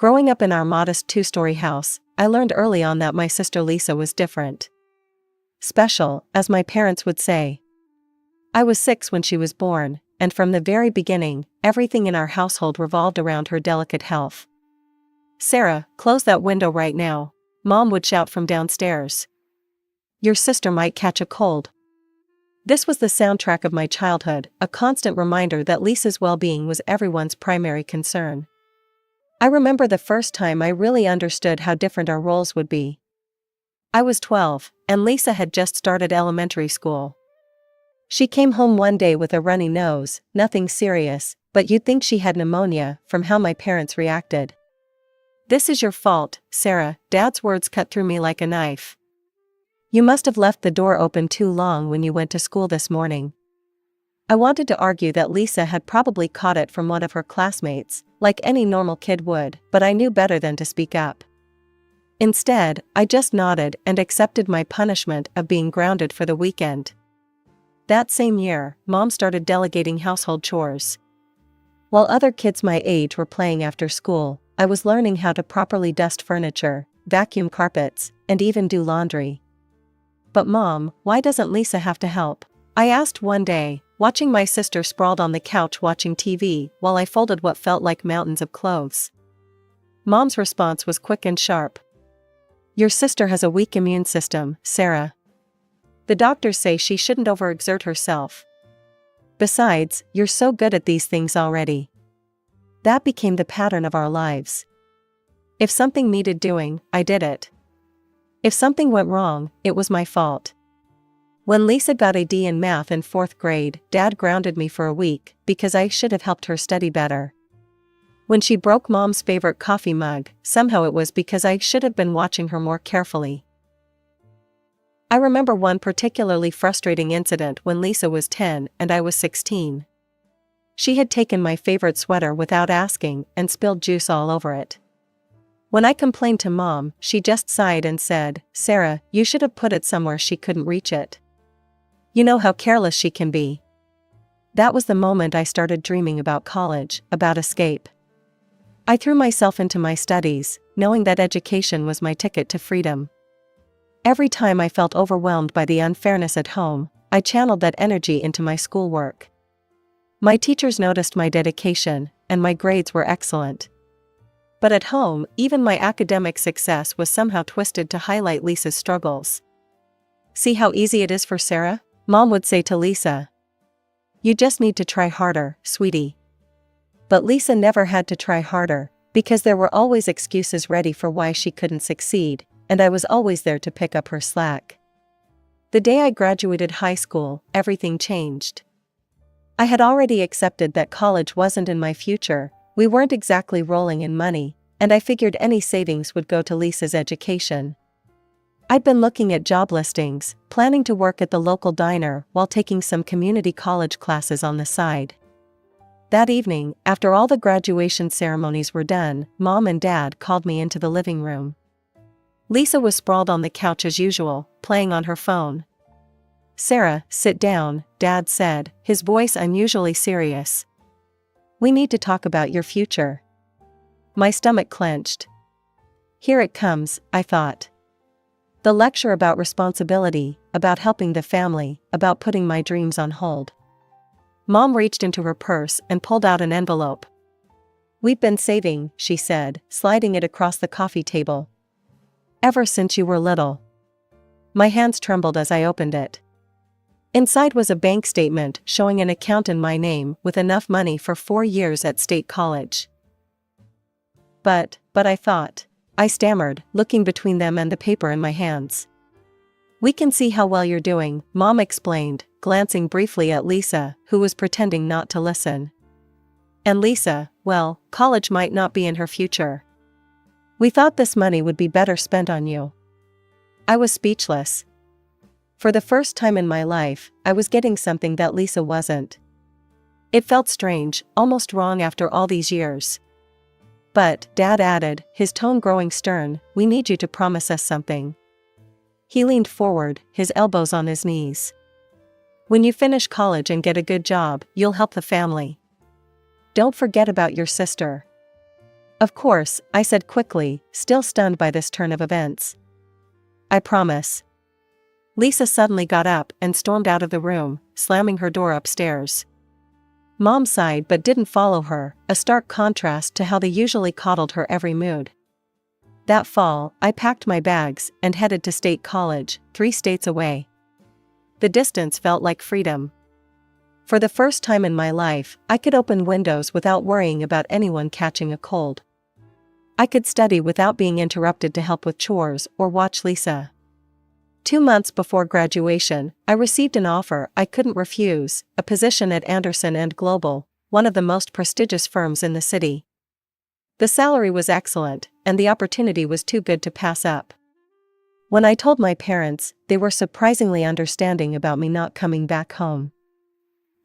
Growing up in our modest two-story house, I learned early on that my sister Lisa was different. Special, as my parents would say. I was 6 when she was born, and from the very beginning, everything in our household revolved around her delicate health. "Sarah, close that window right now," Mom would shout from downstairs. "Your sister might catch a cold." This was the soundtrack of my childhood, a constant reminder that Lisa's well-being was everyone's primary concern. I remember the first time I really understood how different our roles would be. I was 12, and Lisa had just started elementary school. She came home one day with a runny nose, nothing serious, but you'd think she had pneumonia from how my parents reacted. "This is your fault, Sarah," Dad's words cut through me like a knife. "You must have left the door open too long when you went to school this morning." I wanted to argue that Lisa had probably caught it from one of her classmates, like any normal kid would, but I knew better than to speak up. Instead, I just nodded and accepted my punishment of being grounded for the weekend. That same year, Mom started delegating household chores. While other kids my age were playing after school, I was learning how to properly dust furniture, vacuum carpets, and even do laundry. "But Mom, why doesn't Lisa have to help?" I asked one day, watching my sister sprawled on the couch watching TV while I folded what felt like mountains of clothes. Mom's response was quick and sharp. "Your sister has a weak immune system, Sarah. The doctors say she shouldn't overexert herself. Besides, you're so good at these things already." That became the pattern of our lives. If something needed doing, I did it. If something went wrong, it was my fault. When Lisa got a D in math in 4th grade, Dad grounded me for a week because I should have helped her study better. When she broke Mom's favorite coffee mug, somehow it was because I should have been watching her more carefully. I remember one particularly frustrating incident when Lisa was 10 and I was 16. She had taken my favorite sweater without asking and spilled juice all over it. When I complained to Mom, she just sighed and said, "Sarah, you should have put it somewhere she couldn't reach it. You know how careless she can be." That was the moment I started dreaming about college, about escape. I threw myself into my studies, knowing that education was my ticket to freedom. Every time I felt overwhelmed by the unfairness at home, I channeled that energy into my schoolwork. My teachers noticed my dedication, and my grades were excellent. But at home, even my academic success was somehow twisted to highlight Lisa's struggles. "See how easy it is for Sarah?" Mom would say to Lisa. "You just need to try harder, sweetie." But Lisa never had to try harder, because there were always excuses ready for why she couldn't succeed, and I was always there to pick up her slack. The day I graduated high school, everything changed. I had already accepted that college wasn't in my future, we weren't exactly rolling in money, and I figured any savings would go to Lisa's education. I'd been looking at job listings, planning to work at the local diner while taking some community college classes on the side. That evening, after all the graduation ceremonies were done, Mom and Dad called me into the living room. Lisa was sprawled on the couch as usual, playing on her phone. "Sarah, sit down," Dad said, his voice unusually serious. "We need to talk about your future." My stomach clenched. Here it comes, I thought. The lecture about responsibility, about helping the family, about putting my dreams on hold. Mom reached into her purse and pulled out an envelope. "We've been saving," she said, sliding it across the coffee table. "Ever since you were little." My hands trembled as I opened it. Inside was a bank statement showing an account in my name with enough money for 4 years at state college. But I thought. I stammered, looking between them and the paper in my hands. "We can see how well you're doing," Mom explained, glancing briefly at Lisa, who was pretending not to listen. "And Lisa, well, college might not be in her future. We thought this money would be better spent on you." I was speechless. For the first time in my life, I was getting something that Lisa wasn't. It felt strange, almost wrong after all these years. "But," Dad added, his tone growing stern, "we need you to promise us something." He leaned forward, his elbows on his knees. "When you finish college and get a good job, you'll help the family. Don't forget about your sister." Of course, I said quickly, still stunned by this turn of events. I promise. Lisa suddenly got up and stormed out of the room, slamming her door upstairs. Mom sighed but didn't follow her, a stark contrast to how they usually coddled her every mood. That fall, I packed my bags and headed to State College, 3 states away. The distance felt like freedom. For the first time in my life, I could open windows without worrying about anyone catching a cold. I could study without being interrupted to help with chores or watch Lisa. 2 months before graduation, I received an offer I couldn't refuse, a position at Anderson & Global, one of the most prestigious firms in the city. The salary was excellent, and the opportunity was too good to pass up. When I told my parents, they were surprisingly understanding about me not coming back home.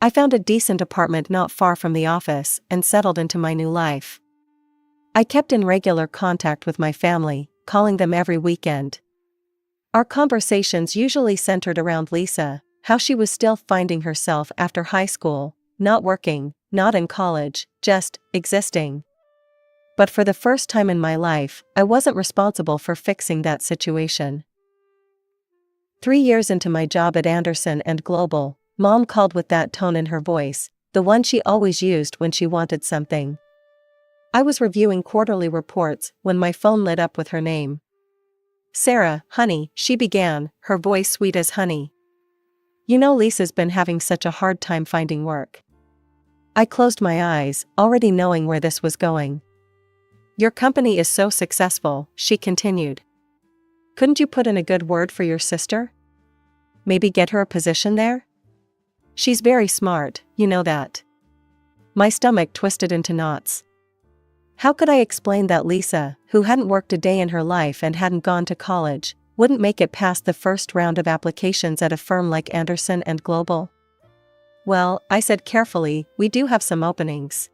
I found a decent apartment not far from the office and settled into my new life. I kept in regular contact with my family, calling them every weekend. Our conversations usually centered around Lisa, how she was still finding herself after high school, not working, not in college, just existing. But for the first time in my life, I wasn't responsible for fixing that situation. 3 years into my job at Anderson & Global, Mom called with that tone in her voice, the one she always used when she wanted something. I was reviewing quarterly reports when my phone lit up with her name. "Sarah, honey," she began, her voice sweet as honey. "You know Lisa's been having such a hard time finding work." I closed my eyes, already knowing where this was going. "Your company is so successful," she continued. "Couldn't you put in a good word for your sister? Maybe get her a position there? She's very smart, you know that." My stomach twisted into knots. How could I explain that Lisa, who hadn't worked a day in her life and hadn't gone to college, wouldn't make it past the first round of applications at a firm like Anderson & Global? "Well," I said carefully, "we do have some openings.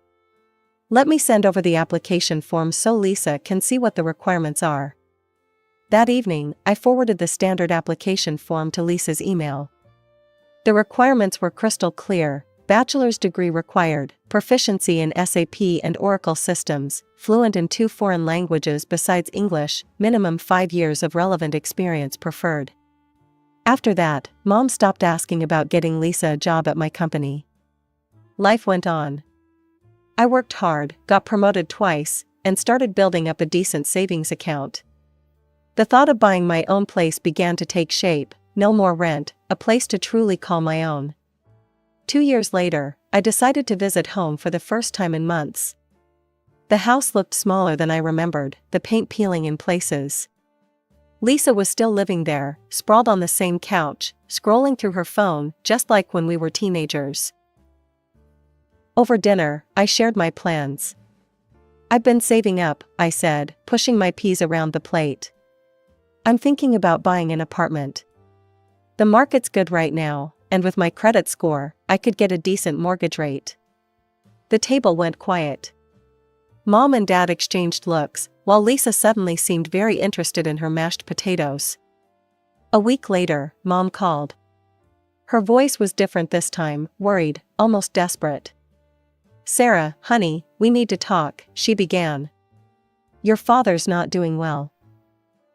Let me send over the application form so Lisa can see what the requirements are." That evening, I forwarded the standard application form to Lisa's email. The requirements were crystal clear: bachelor's degree required, proficiency in SAP and Oracle systems, fluent in 2 foreign languages besides English, minimum 5 years of relevant experience preferred. After that, Mom stopped asking about getting Lisa a job at my company. Life went on. I worked hard, got promoted twice, and started building up a decent savings account. The thought of buying my own place began to take shape: no more rent, a place to truly call my own. 2 years later, I decided to visit home for the first time in months. The house looked smaller than I remembered, the paint peeling in places. Lisa was still living there, sprawled on the same couch, scrolling through her phone, just like when we were teenagers. Over dinner, I shared my plans. "I've been saving up," I said, pushing my peas around the plate. "I'm thinking about buying an apartment. The market's good right now, and with my credit score, I could get a decent mortgage rate." The table went quiet. Mom and Dad exchanged looks, while Lisa suddenly seemed very interested in her mashed potatoes. A week later, Mom called. Her voice was different this time, worried, almost desperate. "Sarah, honey, we need to talk," she began. "Your father's not doing well.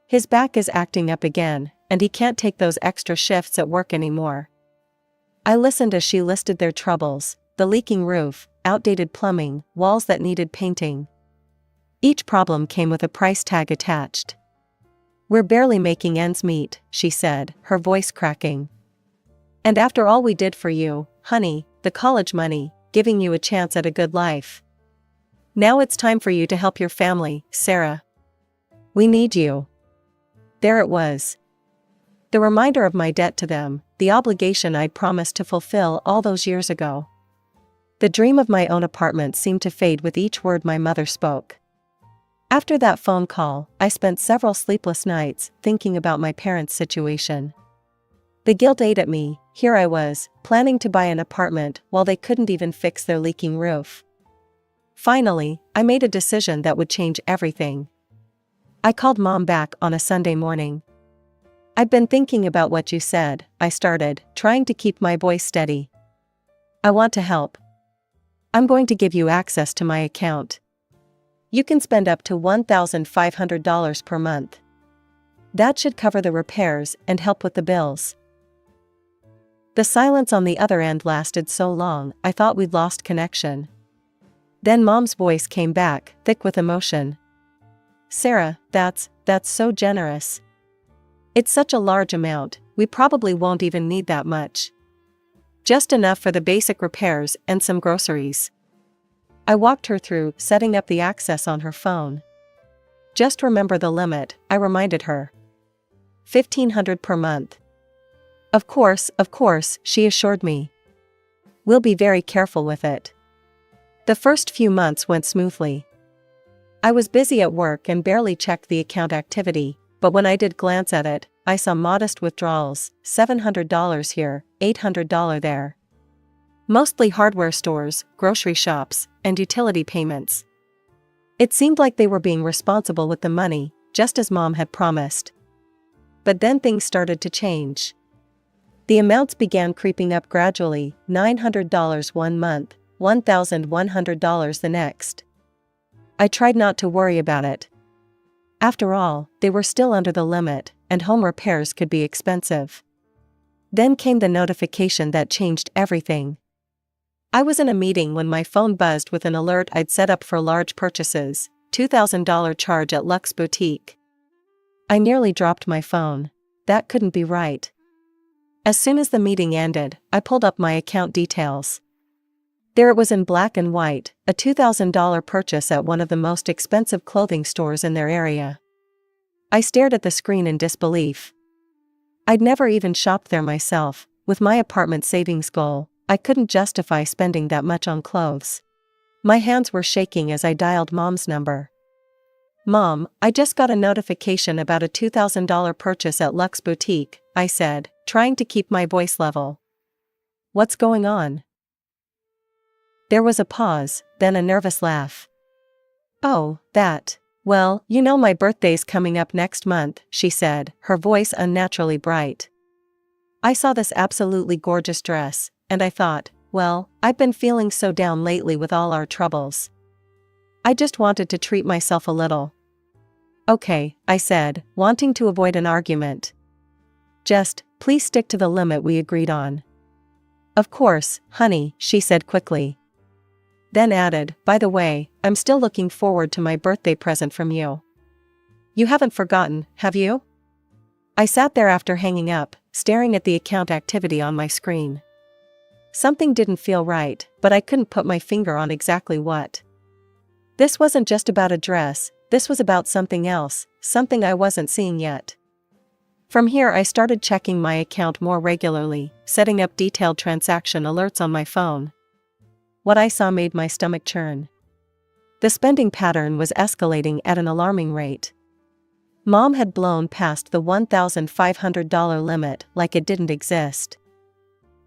His back is acting up again, and he can't take those extra shifts at work anymore." I listened as she listed their troubles: the leaking roof, outdated plumbing, walls that needed painting. Each problem came with a price tag attached. "We're barely making ends meet," she said, her voice cracking. "And after all we did for you, honey, the college money, giving you a chance at a good life. Now it's time for you to help your family, Sarah. We need you." There it was. The reminder of my debt to them, the obligation I'd promised to fulfill all those years ago. The dream of my own apartment seemed to fade with each word my mother spoke. After that phone call, I spent several sleepless nights thinking about my parents' situation. The guilt ate at me. Here I was, planning to buy an apartment while they couldn't even fix their leaking roof. Finally, I made a decision that would change everything. I called Mom back on a Sunday morning. "I've been thinking about what you said," I started, trying to keep my voice steady. "I want to help. I'm going to give you access to my account." You can spend up to $1,500 per month. That should cover the repairs and help with the bills." The silence on the other end lasted so long I thought we'd lost connection. Then Mom's voice came back, thick with emotion. "Sarah, that's so generous. It's such a large amount, we probably won't even need that much. Just enough for the basic repairs and some groceries." I walked her through setting up the access on her phone. "Just remember the limit," I reminded her. $1,500 per month. Of course, she assured me. "We'll be very careful with it." The first few months went smoothly. I was busy at work and barely checked the account activity, but when I did glance at it, I saw modest withdrawals, $700 here, $800 there. Mostly hardware stores, grocery shops, and utility payments. It seemed like they were being responsible with the money, just as Mom had promised. But then things started to change. The amounts began creeping up gradually, $900 one month, $1,100 the next. I tried not to worry about it. After all, they were still under the limit, and home repairs could be expensive. Then came the notification that changed everything. I was in a meeting when my phone buzzed with an alert I'd set up for large purchases, $2,000 charge at Luxe Boutique. I nearly dropped my phone. That couldn't be right. As soon as the meeting ended, I pulled up my account details. There it was in black and white, a $2,000 purchase at one of the most expensive clothing stores in their area. I stared at the screen in disbelief. I'd never even shopped there myself. With my apartment savings goal, I couldn't justify spending that much on clothes. My hands were shaking as I dialed Mom's number. "Mom, I just got a notification about a $2,000 purchase at Luxe Boutique," I said, trying to keep my voice level. "What's going on?" There was a pause, then a nervous laugh. "Oh, that. Well, you know my birthday's coming up next month," she said, her voice unnaturally bright. I saw this absolutely gorgeous dress, and I thought, well, I've been feeling so down lately with all our troubles. I just wanted to treat myself a little. "Okay," I said, wanting to avoid an argument. "Just, please stick to the limit we agreed on." "Of course, honey," she said quickly. Then added, "By the way, I'm still looking forward to my birthday present from you. You haven't forgotten, have you?" I sat there after hanging up, staring at the account activity on my screen. Something didn't feel right, but I couldn't put my finger on exactly what. This wasn't just about a dress, this was about something else, something I wasn't seeing yet. From here I started checking my account more regularly, setting up detailed transaction alerts on my phone. What I saw made my stomach churn. The spending pattern was escalating at an alarming rate. Mom had blown past the $1,500 limit like it didn't exist.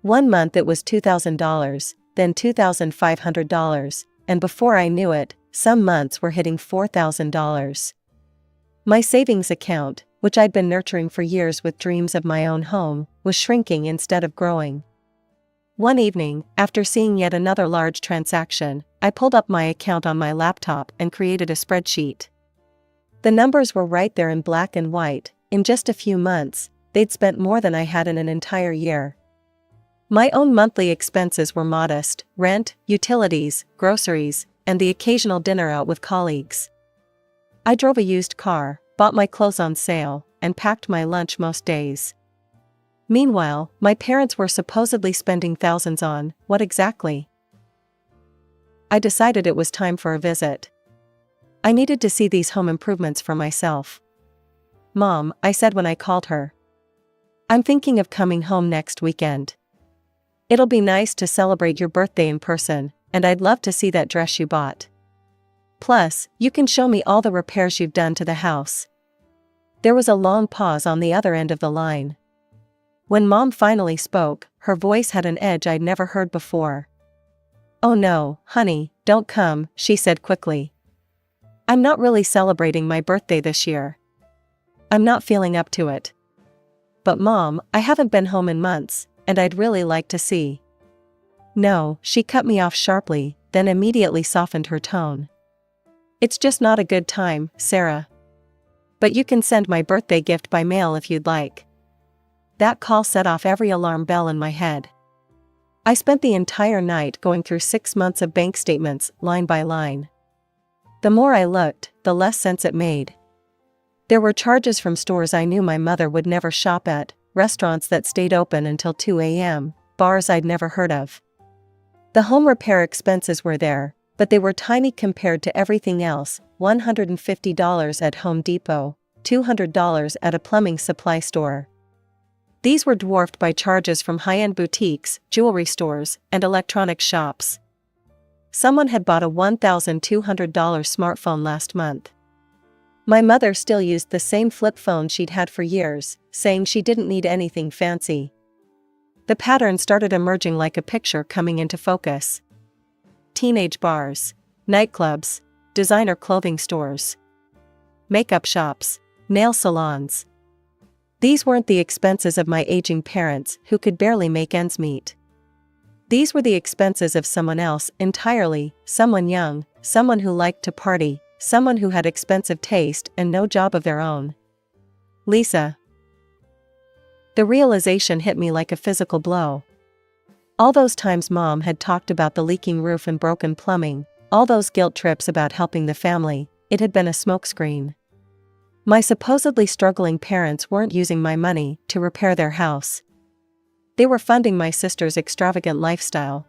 One month it was $2,000, then $2,500, and before I knew it, some months were hitting $4,000. My savings account, which I'd been nurturing for years with dreams of my own home, was shrinking instead of growing. One evening, after seeing yet another large transaction, I pulled up my account on my laptop and created a spreadsheet. The numbers were right there in black and white. In just a few months, they'd spent more than I had in an entire year. My own monthly expenses were modest: rent, utilities, groceries, and the occasional dinner out with colleagues. I drove a used car, bought my clothes on sale, and packed my lunch most days. Meanwhile, my parents were supposedly spending thousands on what exactly? I decided it was time for a visit. I needed to see these home improvements for myself. "Mom," I said when I called her. "I'm thinking of coming home next weekend. It'll be nice to celebrate your birthday in person, and I'd love to see that dress you bought. Plus, you can show me all the repairs you've done to the house." There was a long pause on the other end of the line. When Mom finally spoke, her voice had an edge I'd never heard before. "Oh no, honey, don't come," she said quickly. "I'm not really celebrating my birthday this year. I'm not feeling up to it. But Mom, I haven't been home in months, and I'd really like to see." "No," she cut me off sharply, then immediately softened her tone. It's just not a good time, Sarah. But you can send my birthday gift by mail if you'd like. That call set off every alarm bell in my head. I spent the entire night going through 6 months of bank statements, line by line. The more I looked, the less sense it made. There were charges from stores I knew my mother would never shop at, restaurants that stayed open until 2 a.m., bars I'd never heard of. The home repair expenses were there, but they were tiny compared to everything else: $150 at Home Depot, $200 at a plumbing supply store. These were dwarfed by charges from high-end boutiques, jewelry stores, and electronic shops. Someone had bought a $1,200 smartphone last month. My mother still used the same flip phone she'd had for years, saying she didn't need anything fancy. The pattern started emerging like a picture coming into focus. Teenage bars, nightclubs, designer clothing stores, makeup shops, nail salons. These weren't the expenses of my aging parents who could barely make ends meet. These were the expenses of someone else entirely, someone young, someone who liked to party, someone who had expensive taste and no job of their own. Lisa. The realization hit me like a physical blow. All those times Mom had talked about the leaking roof and broken plumbing, all those guilt trips about helping the family, it had been a smokescreen. My supposedly struggling parents weren't using my money to repair their house. They were funding my sister's extravagant lifestyle.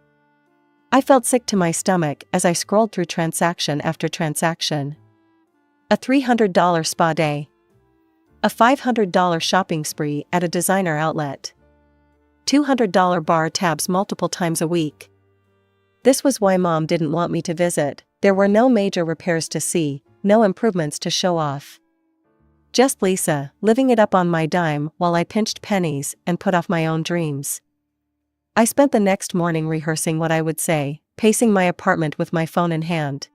I felt sick to my stomach as I scrolled through transaction after transaction. A $300 spa day. A $500 shopping spree at a designer outlet. $200 bar tabs multiple times a week. This was why Mom didn't want me to visit. There were no major repairs to see, no improvements to show off. Just Lisa, living it up on my dime while I pinched pennies and put off my own dreams. I spent the next morning rehearsing what I would say, pacing my apartment with my phone in hand.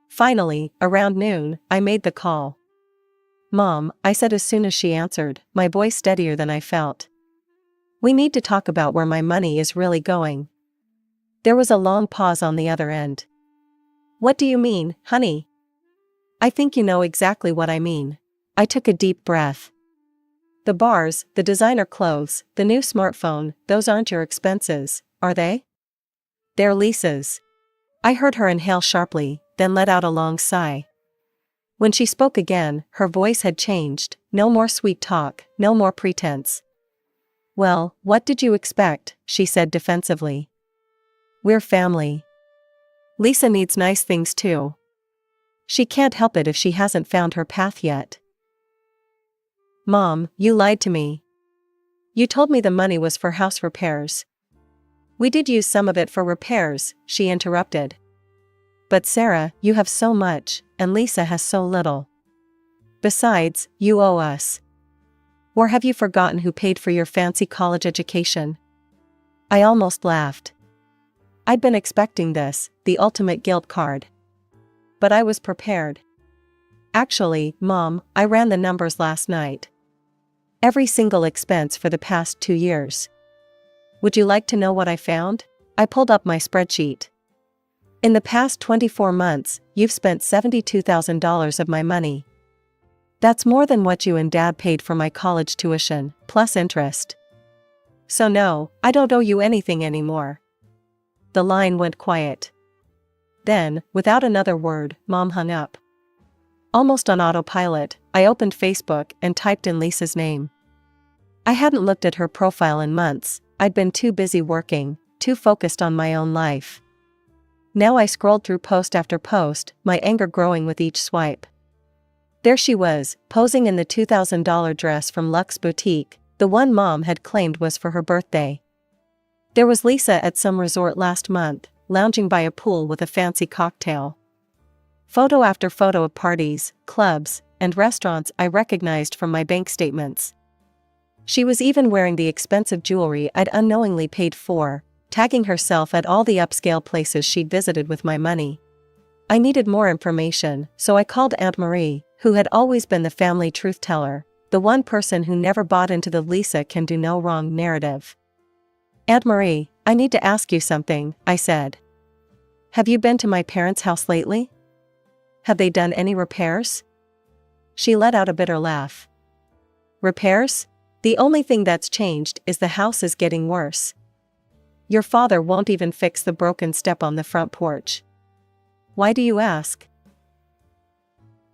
Finally, around noon, I made the call. "Mom," I said as soon as she answered, my voice steadier than I felt. "We need to talk about where my money is really going." There was a long pause on the other end. "What do you mean, honey?" "I think you know exactly what I mean." I took a deep breath. "The bars, the designer clothes, the new smartphone, those aren't your expenses, are they?" "They're Lisa's." I heard her inhale sharply, then let out a long sigh. When she spoke again, her voice had changed, no more sweet talk, no more pretense. "Well, what did you expect?" she said defensively. "We're family. Lisa needs nice things too. She can't help it if she hasn't found her path yet." "Mom, you lied to me. You told me the money was for house repairs." "We did use some of it for repairs," she interrupted. "But Sarah, you have so much, and Lisa has so little. Besides, you owe us. Or have you forgotten who paid for your fancy college education?" I almost laughed. I'd been expecting this, the ultimate guilt card. But I was prepared. "Actually, Mom, I ran the numbers last night. Every single expense for the past 2 years. Would you like to know what I found?" I pulled up my spreadsheet. "In the past 24 months, you've spent $72,000 of my money. That's more than what you and Dad paid for my college tuition, plus interest. So no, I don't owe you anything anymore." The line went quiet. Then, without another word, Mom hung up. Almost on autopilot, I opened Facebook and typed in Lisa's name. I hadn't looked at her profile in months. I'd been too busy working, too focused on my own life. Now I scrolled through post after post, my anger growing with each swipe. There she was, posing in the $2,000 dress from Luxe Boutique, the one Mom had claimed was for her birthday. There was Lisa at some resort last month, lounging by a pool with a fancy cocktail. Photo after photo of parties, clubs, and restaurants I recognized from my bank statements. She was even wearing the expensive jewelry I'd unknowingly paid for, tagging herself at all the upscale places she'd visited with my money. I needed more information, so I called Aunt Marie, who had always been the family truth teller, the one person who never bought into the Lisa can do no wrong narrative. "Aunt Marie, I need to ask you something," I said. "Have you been to my parents' house lately?" Have they done any repairs? She let out a bitter laugh. Repairs? The only thing that's changed is the house is getting worse. Your father won't even fix the broken step on the front porch. Why do you ask?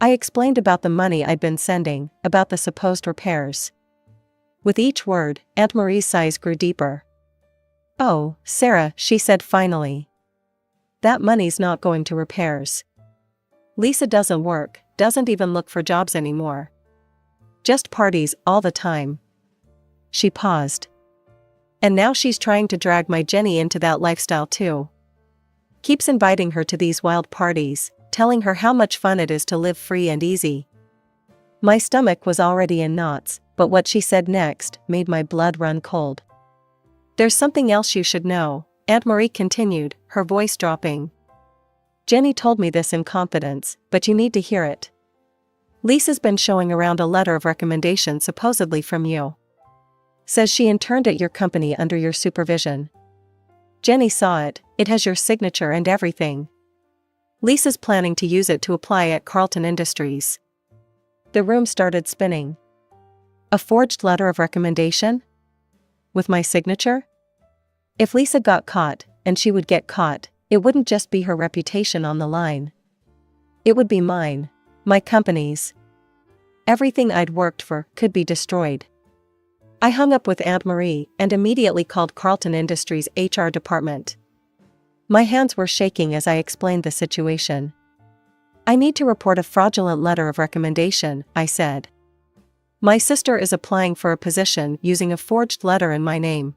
I explained about the money I'd been sending, about the supposed repairs. With each word, Aunt Marie's sighs grew deeper. Oh, Sarah, she said finally. That money's not going to repairs. Lisa doesn't work, doesn't even look for jobs anymore. Just parties all the time. She paused. And now she's trying to drag my Jenny into that lifestyle too. Keeps inviting her to these wild parties, telling her how much fun it is to live free and easy. My stomach was already in knots, but what she said next made my blood run cold. There's something else you should know, Aunt Marie continued, her voice dropping. Jenny told me this in confidence, but you need to hear it. Lisa's been showing around a letter of recommendation supposedly from you. Says she interned at your company under your supervision. Jenny saw it, it has your signature and everything. Lisa's planning to use it to apply at Carlton Industries. The room started spinning. A forged letter of recommendation? With my signature? If Lisa got caught, and she would get caught, it wouldn't just be her reputation on the line. It would be mine, my company's. Everything I'd worked for could be destroyed. I hung up with Aunt Marie and immediately called Carlton Industries' HR department. My hands were shaking as I explained the situation. I need to report a fraudulent letter of recommendation, I said. My sister is applying for a position using a forged letter in my name.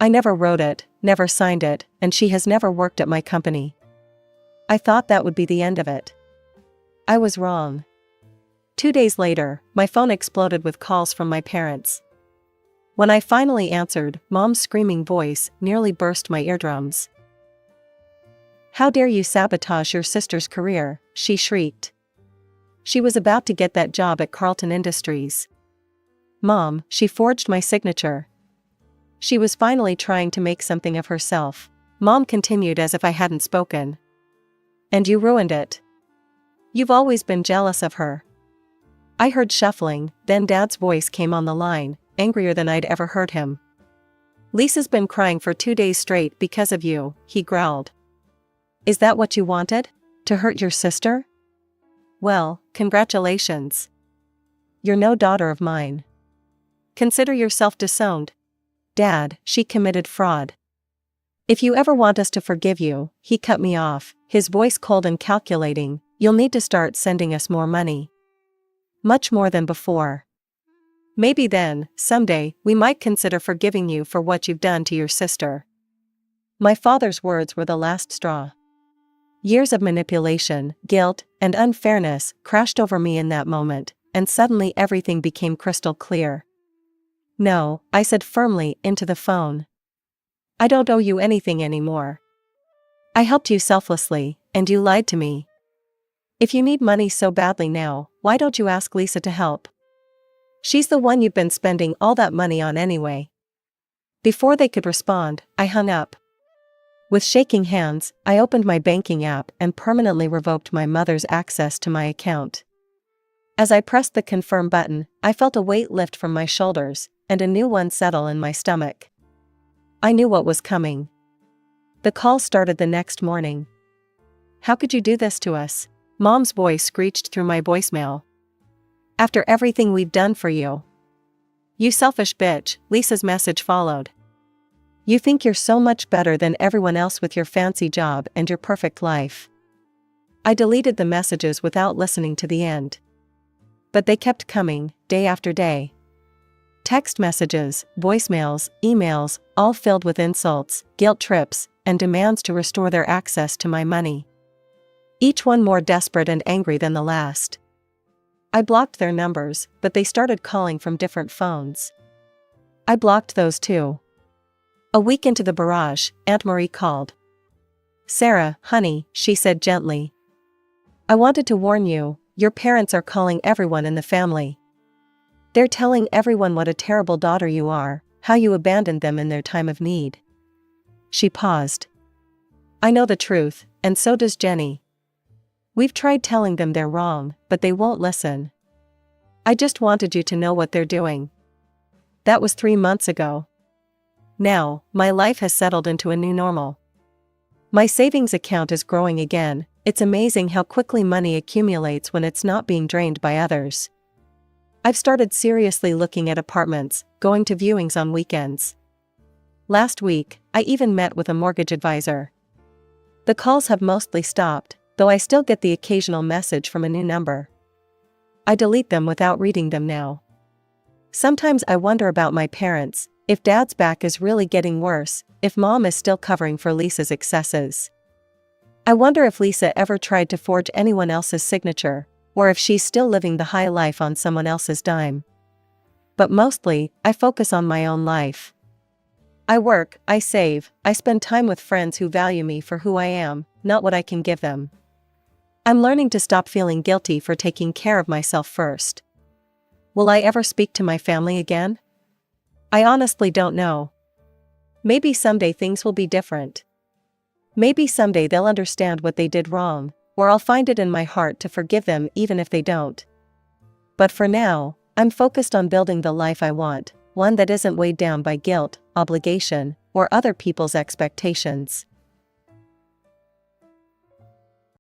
I never wrote it, never signed it, and she has never worked at my company. I thought that would be the end of it. I was wrong. 2 days later, my phone exploded with calls from my parents. When I finally answered, Mom's screaming voice nearly burst my eardrums. How dare you sabotage your sister's career, she shrieked. She was about to get that job at Carlton Industries. Mom, she forged my signature. She was finally trying to make something of herself. Mom continued as if I hadn't spoken. And you ruined it. You've always been jealous of her. I heard shuffling, then Dad's voice came on the line, angrier than I'd ever heard him. Lisa's been crying for 2 days straight because of you, he growled. Is that what you wanted? To hurt your sister? Well, congratulations. You're no daughter of mine. Consider yourself disowned. Dad, she committed fraud. If you ever want us to forgive you, he cut me off, his voice cold and calculating, you'll need to start sending us more money. Much more than before. Maybe then, someday, we might consider forgiving you for what you've done to your sister. My father's words were the last straw. Years of manipulation, guilt, and unfairness crashed over me in that moment, and suddenly everything became crystal clear. No, I said firmly into the phone. I don't owe you anything anymore. I helped you selflessly, and you lied to me. If you need money so badly now, why don't you ask Lisa to help? She's the one you've been spending all that money on anyway. Before they could respond, I hung up. With shaking hands, I opened my banking app and permanently revoked my mother's access to my account. As I pressed the confirm button, I felt a weight lift from my shoulders, and a new one settle in my stomach. I knew what was coming. The call started the next morning. How could you do this to us? Mom's voice screeched through my voicemail. After everything we've done for you. You selfish bitch, Lisa's message followed. You think you're so much better than everyone else with your fancy job and your perfect life. I deleted the messages without listening to the end. But they kept coming, day after day. Text messages, voicemails, emails, all filled with insults, guilt trips, and demands to restore their access to my money. Each one more desperate and angry than the last. I blocked their numbers, but they started calling from different phones. I blocked those too. A week into the barrage, Aunt Marie called. Sarah, honey, she said gently. I wanted to warn you, your parents are calling everyone in the family. They're telling everyone what a terrible daughter you are, how you abandoned them in their time of need. She paused. I know the truth, and so does Jenny. We've tried telling them they're wrong, but they won't listen. I just wanted you to know what they're doing. That was 3 months ago. Now, my life has settled into a new normal. My savings account is growing again. It's amazing how quickly money accumulates when it's not being drained by others. I've started seriously looking at apartments, going to viewings on weekends. Last week, I even met with a mortgage advisor. The calls have mostly stopped, though I still get the occasional message from a new number. I delete them without reading them now. Sometimes I wonder about my parents, if Dad's back is really getting worse, if Mom is still covering for Lisa's excesses. I wonder if Lisa ever tried to forge anyone else's signature, or if she's still living the high life on someone else's dime. But mostly, I focus on my own life. I work, I save, I spend time with friends who value me for who I am, not what I can give them. I'm learning to stop feeling guilty for taking care of myself first. Will I ever speak to my family again? I honestly don't know. Maybe someday things will be different. Maybe someday they'll understand what they did wrong, or I'll find it in my heart to forgive them even if they don't. But for now, I'm focused on building the life I want, one that isn't weighed down by guilt, obligation, or other people's expectations.